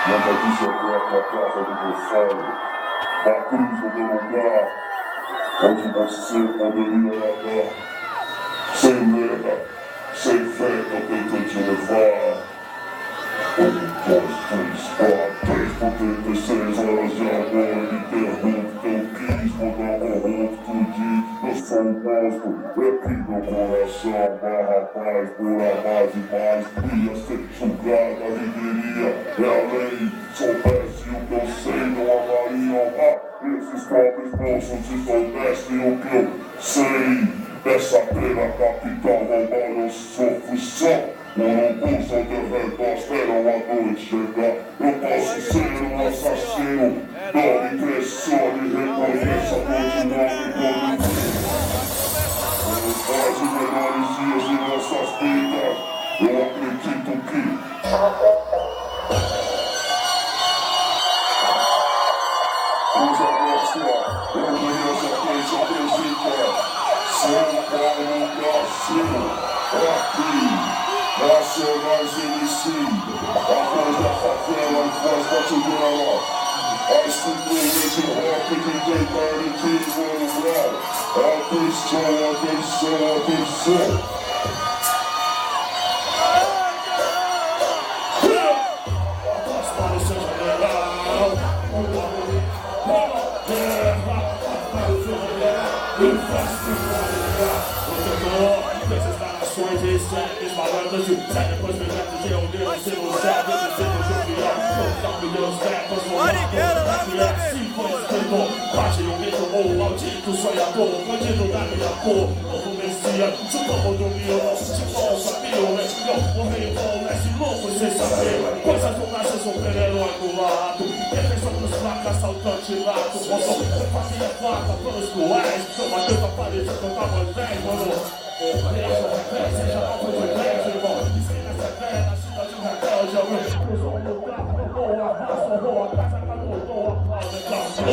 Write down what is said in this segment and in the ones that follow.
Nunca disse até a tua casa do meu sonho, a cruz do meu lugar, onde você poderia nadar, sem lenda, sem fé que eu tento te levar. 1, 2, 3, 4, 36 horas de amor ininterrupto que eu quis mudar corrupto de eu sou o monstro, é que meu coração barra paz por amar demais, ia ser julgada, viveria, é a lei, soubesse o que eu sei, não amariam esses pobres moços se soubessem o que eu sei. Dessa pena capital roubada eu sofro só. Urubu só derreba, esperam a noite chegar. Eu posso ser um assassino, não me pressione, reconheça todo homem quando faz os melhores dias de nossas vidas. Eu acredito que os abençoa, eu conheço a quem se apresenta. São Paulo Brasil, aqui. Nacionais MC, a voz da favela, a voz da tigela, a estrutura de rock que tem carne no grau. Atenção, atenção, atenção. Após para o seu general, terra, para o seu general, e festival, nações e séries malandras de depois milhares de unidades e no céu de ser jovial, com milhões de épocas no lado, assim foi escritor, bate no mito ou maldito sonhador, bandido da minha cor, novo messias, se o povo dormiu, se o povo sabia, o rei bom, esse louco sem saber, coisas do nosso super-herói do lado, defensor dos fracos, assaltante lato, moço, fazia placa pelos cruéis, toma Deus apareceu com tamanho, mano. Seja mal foi de inglês, irmão. Esquina essa ideia na cidade de rebelde. Eu cruzou no carro, roubou a raça, roubou a casa, capotou a pausa.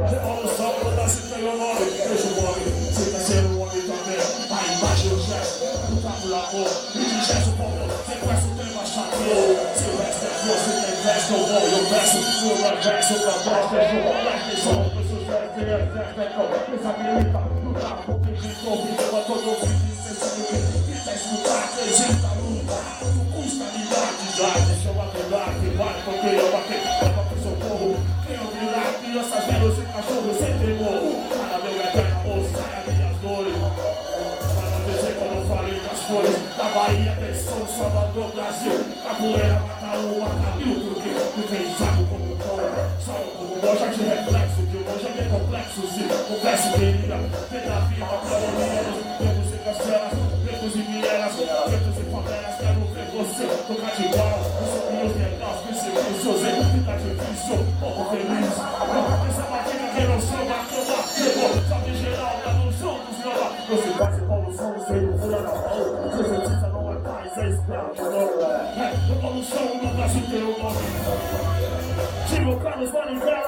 Revolução, mudança tem o nome. Deixa o homem, você tá sendo um homem também. Aí embaixo o gesto, luta por amor. E de gesto, povo, sequestro tem machador. Se o resto é você, tem verso, eu vou. Eu peço, o reverso pra bosta. Eu vou, atenção, pessoas tem exército. Desabilita, lutar, porque de corrida, eu tô ouvindo. Quiser escutar, acredita, luta. Não custa lidade já. Deixa eu aturar, que vai, porque eu bater. Leva pro socorro. Quem eu virar, crianças, velhos e cachorros sem temor. Cada meu eterno amor, sai as minhas dores. Para dizer quando eu falei das flores. Da Bahia, tem São Salvador, Brasil. Capoeira, mata um, mata mil. Porque tu vem saco como um pão. Salvo como um bom, já de reflexo. Que o bom já é complexo. Se confesso, querida, tem na vida, para o menos. Pretos e vielas, pretos e favelas, quero ver você tocar de igual. Os meus degraus, precipícios, tá difícil, pouco feliz. Essa batida que não samba, cama, chegou, salve geral, tá no som dos viola. Você faz evolução, sem fura na mão. Você precisa não é paz, é escravo, não é. Evolução no Brasil tem o nome. Timo Carlos, Maringá.